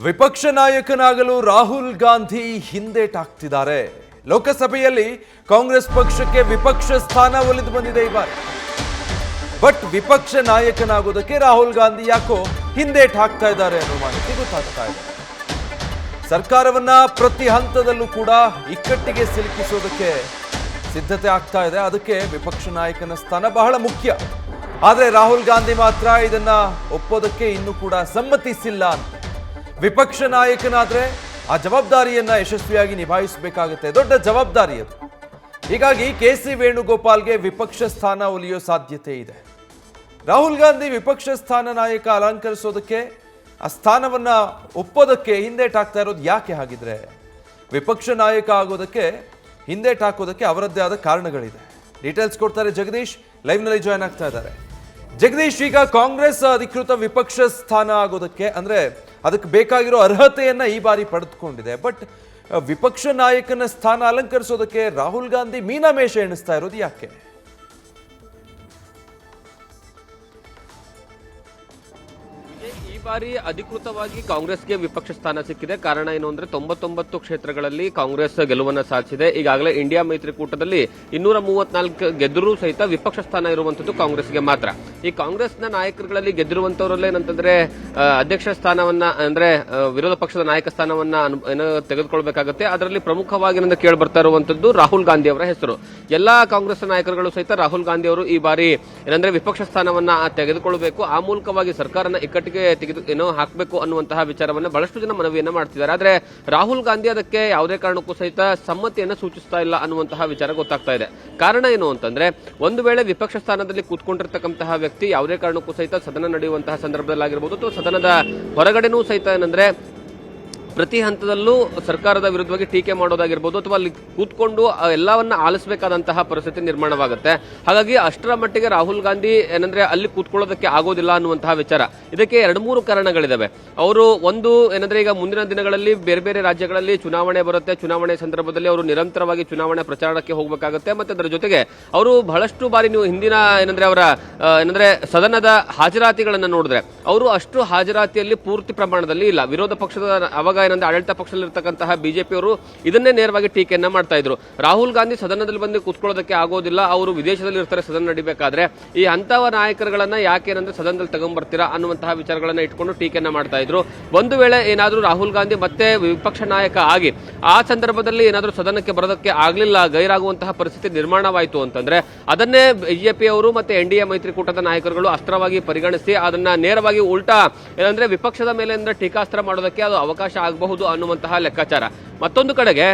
ವಿಪಕ್ಷ ನಾಯಕನಾಗಲು ರಾಹುಲ್ ಗಾಂಧಿ ಹಿಂದೇಟಾಗ್ತಿದ್ದಾರೆ. ಲೋಕಸಭೆಯಲ್ಲಿ ಕಾಂಗ್ರೆಸ್ ಪಕ್ಷಕ್ಕೆ ವಿಪಕ್ಷ ಸ್ಥಾನ ಒಲಿದು ಬಂದಿದೆ ಈ ಬಾರಿ. ಬಟ್ ವಿಪಕ್ಷ ನಾಯಕನಾಗೋದಕ್ಕೆ ರಾಹುಲ್ ಗಾಂಧಿ ಯಾಕೋ ಹಿಂದೇಟ್ ಹಾಕ್ತಾ ಇದ್ದಾರೆ ಅನ್ನೋ ಮಾಹಿತಿ ಗೊತ್ತಾಗ್ತಾ ಇದೆ. ಸರ್ಕಾರವನ್ನ ಪ್ರತಿ ಹಂತದಲ್ಲೂ ಕೂಡ ಇಕ್ಕಟ್ಟಿಗೆ ಸಿಲುಕಿಸೋದಕ್ಕೆ ಸಿದ್ಧತೆ ಆಗ್ತಾ ಇದೆ. ಅದಕ್ಕೆ ವಿಪಕ್ಷ ನಾಯಕನ ಸ್ಥಾನ ಬಹಳ ಮುಖ್ಯ. ಆದರೆ ರಾಹುಲ್ ಗಾಂಧಿ ಮಾತ್ರ ಇದನ್ನ ಒಪ್ಪೋದಕ್ಕೆ ಇನ್ನೂ ಕೂಡ ಸಮ್ಮತಿಸಿಲ್ಲ ಅಂತ. ವಿಪಕ್ಷ ನಾಯಕನಾದ್ರೆ ಆ ಜವಾಬ್ದಾರಿಯನ್ನ ಯಶಸ್ವಿಯಾಗಿ ನಿಭಾಯಿಸಬೇಕಾಗುತ್ತೆ. ದೊಡ್ಡ ಜವಾಬ್ದಾರಿ ಅದು. ಹೀಗಾಗಿ ಕೆ.ಸಿ. ವೇಣುಗೋಪಾಲ್ಗೆ ವಿಪಕ್ಷ ಸ್ಥಾನ ಒಲಿಯೋ ಸಾಧ್ಯತೆ ಇದೆ. ರಾಹುಲ್ ಗಾಂಧಿ ವಿಪಕ್ಷ ಸ್ಥಾನ ನಾಯಕ ಅಲಂಕರಿಸೋದಕ್ಕೆ, ಆ ಸ್ಥಾನವನ್ನ ಒಪ್ಪೋದಕ್ಕೆ ಹಿಂದೇಟಾಗ್ತಾ ಇರೋದು ಯಾಕೆ? ಹಾಗಿದ್ರೆ ವಿಪಕ್ಷ ನಾಯಕ ಆಗೋದಕ್ಕೆ ಹಿಂದೇಟಾಕೋದಕ್ಕೆ ಅವರದ್ದೇ ಆದ ಕಾರಣಗಳಿದೆ. ಡೀಟೇಲ್ಸ್ ಕೊಡ್ತಾರೆ ಜಗದೀಶ್, ಲೈವ್ನಲ್ಲಿ ಜಾಯ್ನ್ ಆಗ್ತಾ ಇದ್ದಾರೆ. ಜಗದೀಶ್, ಈಗ ಕಾಂಗ್ರೆಸ್ ಅಧಿಕೃತ ವಿಪಕ್ಷ ಸ್ಥಾನ ಆಗೋದಕ್ಕೆ ಅಂದ್ರೆ ಅದಕ್ಕೆ ಬೇಕಾಗಿರೋ ಅರ್ಹತೆಯನ್ನ ಈ ಬಾರಿ ಪಡೆದುಕೊಂಡಿದೆ. ಬಟ್ ವಿಪಕ್ಷ ನಾಯಕನ ಸ್ಥಾನ ಅಲಂಕರಿಸೋದಕ್ಕೆ ರಾಹುಲ್ ಗಾಂಧಿ ಮೀನಾಮೇಷ ಎಣಿಸ್ತಾ ಇರೋದು ಯಾಕೆ? ಈ ಬಾರಿ ಅಧಿಕೃತವಾಗಿ ಕಾಂಗ್ರೆಸ್ಗೆ ವಿಪಕ್ಷ ಸ್ಥಾನ ಸಿಕ್ಕಿದೆ. ಕಾರಣ ಏನು ಅಂದ್ರೆ 99 ಕ್ಷೇತ್ರಗಳಲ್ಲಿ ಕಾಂಗ್ರೆಸ್ ಗೆಲುವನ್ನು ಸಾಧಿಸಿದೆ. ಈಗಾಗಲೇ ಇಂಡಿಯಾ ಮೈತ್ರಿಕೂಟದಲ್ಲಿ 234 ಗೆದ್ದರೂ ಸಹಿತ ವಿಪಕ್ಷ ಸ್ಥಾನ ಇರುವಂತದ್ದು ಕಾಂಗ್ರೆಸ್ಗೆ ಮಾತ್ರ. ಈ ಕಾಂಗ್ರೆಸ್ನ ನಾಯಕರುಗಳಲ್ಲಿ ಗೆದ್ದಿರುವಂತವರಲ್ಲೇ ಏನಂತಂದ್ರೆ ಅಧ್ಯಕ್ಷ ಸ್ಥಾನವನ್ನ ಅಂದ್ರೆ ವಿರೋಧ ಪಕ್ಷದ ನಾಯಕ ಸ್ಥಾನವನ್ನ ತೆಗೆದುಕೊಳ್ಬೇಕಾಗುತ್ತೆ. ಅದರಲ್ಲಿ ಪ್ರಮುಖವಾಗಿ ಕೇಳಿ ಬರ್ತಾ ಇರುವಂತದ್ದು ರಾಹುಲ್ ಗಾಂಧಿ ಅವರ ಹೆಸರು. ಎಲ್ಲಾ ಕಾಂಗ್ರೆಸ್ ನಾಯಕರುಗಳು ಸಹಿತ ರಾಹುಲ್ ಗಾಂಧಿ ಅವರು ಈ ಬಾರಿ ಏನಂದ್ರೆ ವಿಪಕ್ಷ ಸ್ಥಾನವನ್ನ ತೆಗೆದುಕೊಳ್ಳಬೇಕು, ಆ ಮೂಲಕವಾಗಿ ಸರ್ಕಾರನ ಇಕ್ಕಟ್ಟಿಗೆ ಹಾಕಬೇಕು ಅನ್ನುವಂತಹ ವಿಚಾರವನ್ನ ಬಹಳಷ್ಟು ಜನ ಮನವಿಯನ್ನ ಮಾಡ್ತಿದ್ದಾರೆ. ಆದ್ರೆ ರಾಹುಲ್ ಗಾಂಧಿ ಅದಕ್ಕೆ ಯಾವುದೇ ಕಾರಣಕ್ಕೂ ಸಹಿತ ಸಮ್ಮತಿಯನ್ನ ಸೂಚಿಸ್ತಾ ಇಲ್ಲ ಅನ್ನುವಂತಹ ವಿಚಾರ ಗೊತ್ತಾಗ್ತಾ ಇದೆ. ಕಾರಣ ಏನು ಅಂತಂದ್ರೆ, ಒಂದು ವೇಳೆ ವಿಪಕ್ಷ ಸ್ಥಾನದಲ್ಲಿ ಕೂತ್ಕೊಂಡಿರ್ತಕ್ಕಂತಹ ವ್ಯಕ್ತಿ ಯಾವುದೇ ಕಾರಣಕ್ಕೂ ಸಹಿತ ಸದನ ನಡೆಯುವಂತಹ ಸಂದರ್ಭದಲ್ಲಾಗಿರ್ಬೋದು ಅಥವಾ ಸದನದ ಹೊರಗಡೆನೂ ಸಹಿತ ಏನಂದ್ರೆ ಪ್ರತಿ ಹಂತದಲ್ಲೂ ಸರ್ಕಾರದ ವಿರುದ್ಧವಾಗಿ ಟೀಕೆ ಮಾಡೋದಾಗಿರ್ಬೋದು ಅಥವಾ ಅಲ್ಲಿ ಕೂತ್ಕೊಂಡು ಎಲ್ಲವನ್ನ ಆಲಿಸಬೇಕಾದಂತಹ ಪರಿಸ್ಥಿತಿ ನಿರ್ಮಾಣವಾಗುತ್ತೆ. ಹಾಗಾಗಿ ಅಷ್ಟರ ಮಟ್ಟಿಗೆ ರಾಹುಲ್ ಗಾಂಧಿ ಏನಂದ್ರೆ ಅಲ್ಲಿ ಕೂತ್ಕೊಳ್ಳೋದಕ್ಕೆ ಆಗೋದಿಲ್ಲ ಅನ್ನುವಂತಹ ವಿಚಾರ. ಇದಕ್ಕೆ 2-3 ಕಾರಣಗಳಿದಾವೆ. ಅವರು ಒಂದು ಏನಂದ್ರೆ ಈಗ ಮುಂದಿನ ದಿನಗಳಲ್ಲಿ ಬೇರೆ ಬೇರೆ ರಾಜ್ಯಗಳಲ್ಲಿ ಚುನಾವಣೆ ಬರುತ್ತೆ. ಚುನಾವಣೆ ಸಂದರ್ಭದಲ್ಲಿ ಅವರು ನಿರಂತರವಾಗಿ ಚುನಾವಣೆ ಪ್ರಚಾರಕ್ಕೆ ಹೋಗಬೇಕಾಗುತ್ತೆ. ಮತ್ತೆ ಅದರ ಜೊತೆಗೆ ಅವರು ಬಹಳಷ್ಟು ಬಾರಿ ನೀವು ಹಿಂದಿನ ಏನಂದ್ರೆ ಅವರ ಏನಂದ್ರೆ ಸದನದ ಹಾಜರಾತಿಗಳನ್ನ ನೋಡಿದ್ರೆ ಅವರು ಅಷ್ಟು ಹಾಜರಾತಿಯಲ್ಲಿ ಪೂರ್ತಿ ಪ್ರಮಾಣದಲ್ಲಿ ಇಲ್ಲ. ವಿರೋಧ ಪಕ್ಷದ ಅವಾಗ ಏನಂದ್ರೆ ಆಡಳಿತ ಪಕ್ಷದಲ್ಲಿರ್ತಕ್ಕಂತಹ ಬಿಜೆಪಿಯವರು ಇದನ್ನೇ ನೇರವಾಗಿ ಟೀಕೆಯನ್ನ ಮಾಡ್ತಾ ಇದ್ರು. ರಾಹುಲ್ ಗಾಂಧಿ ಸದನದಲ್ಲಿ ಬಂದು ಕೂತ್ಕೊಳ್ಳೋದಕ್ಕೆ ಆಗೋದಿಲ್ಲ, ಅವರು ವಿದೇಶದಲ್ಲಿ ಇರ್ತಾರೆ ಸದನ ನಡಿಬೇಕಾದ್ರೆ, ಈ ಹಂತವ ನಾಯಕರುಗಳನ್ನ ಯಾಕೆ ಏನಂದ್ರೆ ಸದನದಲ್ಲಿ ತಗೊಂಡ್ಬರ್ತೀರಾ ಅನ್ನುವಂತಹ ವಿಚಾರಗಳನ್ನ ಇಟ್ಕೊಂಡು ಟೀಕೆಯನ್ನ ಮಾಡ್ತಾ ಇದ್ರು. ಒಂದು ವೇಳೆ ಏನಾದ್ರೂ ರಾಹುಲ್ ಗಾಂಧಿ ಮತ್ತೆ ವಿಪಕ್ಷ ನಾಯಕ ಆಗಿ ಆ ಸಂದರ್ಭದಲ್ಲಿ ಏನಾದ್ರೂ ಸದನಕ್ಕೆ ಬರೋದಕ್ಕೆ ಆಗ್ಲಿಲ್ಲ, ಗೈರಾಗುವಂತಹ ಪರಿಸ್ಥಿತಿ ನಿರ್ಮಾಣವಾಯಿತು ಅಂತಂದ್ರೆ ಅದನ್ನೇ ಬಿಜೆಪಿಯವರು ಮತ್ತೆ ಎನ್ಡಿಎ ಮೈತ್ರಿಕೂಟದ ನಾಯಕರುಗಳು ಅಸ್ತ್ರವಾಗಿ ಪರಿಗಣಿಸಿ ಅದನ್ನ ನೇರವಾಗಿ ಉಲ್ಟಾ ಏನಂದ್ರೆ ವಿಪಕ್ಷದ ಮೇಲೆ ಅಂದ್ರೆ ಟೀಕಾಸ್ತ್ರ ಮಾಡೋದಕ್ಕೆ ಅದು ಅವಕಾಶ ಆಗಬಹುದು ಅನ್ನುವಂತಹ ಲೆಕ್ಕಾಚಾರ. ಮತ್ತೊಂದು ಕಡೆಗೆ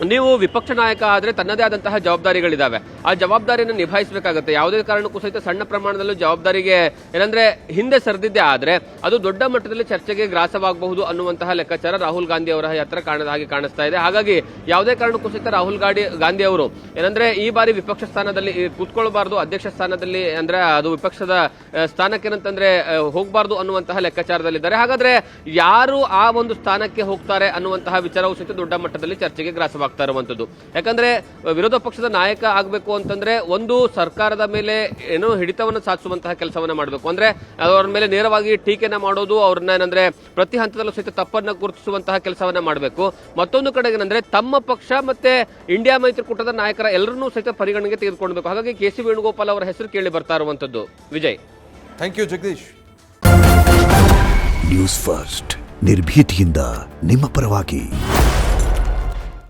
ನೀವು ವಿಪಕ್ಷ ನಾಯಕ ಆದ್ರೆ ತನ್ನದೇ ಆದಂತಹ ಜವಾಬ್ದಾರಿಗಳಿದಾವೆ, ಆ ಜವಾಬ್ದಾರಿಯನ್ನು ನಿಭಾಯಿಸಬೇಕಾಗುತ್ತೆ. ಯಾವುದೇ ಕಾರಣಕ್ಕೂ ಸಹಿತ ಸಣ್ಣ ಪ್ರಮಾಣದಲ್ಲೂ ಜವಾಬ್ದಾರಿಗೆ ಏನಂದ್ರೆ ಹಿಂದೆ ಸರಿದಿದ್ದೇ ಆದ್ರೆ ಅದು ದೊಡ್ಡ ಮಟ್ಟದಲ್ಲಿ ಚರ್ಚೆಗೆ ಗ್ರಾಸವಾಗಬಹುದು ಅನ್ನುವಂತಹ ಲೆಕ್ಕಾಚಾರ ರಾಹುಲ್ ಗಾಂಧಿ ಅವರ ಹತ್ರ ಹಾಗೆ ಕಾಣಿಸ್ತಾ ಇದೆ. ಹಾಗಾಗಿ ಯಾವುದೇ ಕಾರಣಕ್ಕೂ ಸಹಿತ ರಾಹುಲ್ ಗಾಂಧಿ ಅವರು ಏನಂದ್ರೆ ಈ ಬಾರಿ ವಿಪಕ್ಷ ಸ್ಥಾನದಲ್ಲಿ ಕೂತ್ಕೊಳ್ಬಾರ್ದು, ಅಧ್ಯಕ್ಷ ಸ್ಥಾನದಲ್ಲಿ ಅಂದ್ರೆ ಅದು ವಿಪಕ್ಷದ ಸ್ಥಾನಕ್ಕೆ ಏನಂತಂದ್ರೆ ಹೋಗಬಾರ್ದು ಅನ್ನುವಂತಹ ಲೆಕ್ಕಾಚಾರದಲ್ಲಿದ್ದಾರೆ. ಹಾಗಾದ್ರೆ ಯಾರು ಆ ಒಂದು ಸ್ಥಾನಕ್ಕೆ ಹೋಗ್ತಾರೆ ಅನ್ನುವಂತಹ ವಿಚಾರವೂ ಸಹಿತ ದೊಡ್ಡ ಮಟ್ಟದಲ್ಲಿ ಚರ್ಚೆಗೆ ಗ್ರಾಸವಾಗ್ತಾ ಇರುವಂತದ್ದು. ಯಾಕಂದ್ರೆ ವಿರೋಧ ಪಕ್ಷದ ನಾಯಕ ಆಗಬೇಕು ಅಂತಂದ್ರೆ ಒಂದು ಸರ್ಕಾರದ ಮೇಲೆ ಏನೋ ಹಿಡಿತವನ್ನು ಸಾಧಿಸುವಂತಹ ಕೆಲಸವನ್ನ ಮಾಡಬೇಕು. ಅಂದ್ರೆ ಅವರ ಮೇಲೆ ನೇರವಾಗಿ ಟೀಕೆನ ಮಾಡೋದು, ಅವ್ರನ್ನ ಏನಂದ್ರೆ ಪ್ರತಿ ಹಂತದಲ್ಲೂ ಸಹಿತ ತಪ್ಪನ್ನ ಗುರುತಿಸುವಂತಹ ಕೆಲಸವನ್ನ ಮಾಡಬೇಕು. ಮತ್ತೊಂದು ಕಡೆಗೆ ಏನಂದ್ರೆ ತಮ್ಮ ಪಕ್ಷ ಮತ್ತೆ ಇಂಡಿಯಾ ಮೈತ್ರಿಕೂಟದ ನಾಯಕರ ಎಲ್ಲರನ್ನೂ ಸಹಿತ ಪರಿಗಣನೆಗೆ ತೆಗೆದುಕೊಳ್ಬೇಕು. ಹಾಗಾಗಿ ಕೆ.ಸಿ. ವೇಣುಗೋಪಾಲ್ ಅವರ ಹೆಸರು ಕೇಳಿ ಬರ್ತಾ ಇರುವಂತದ್ದು. Vijay, thank you Jagadish. News first, ನಿರ್ಭೀತಿಯಿಂದ ನಿಮ್ಮ ಪರವಾಗಿ.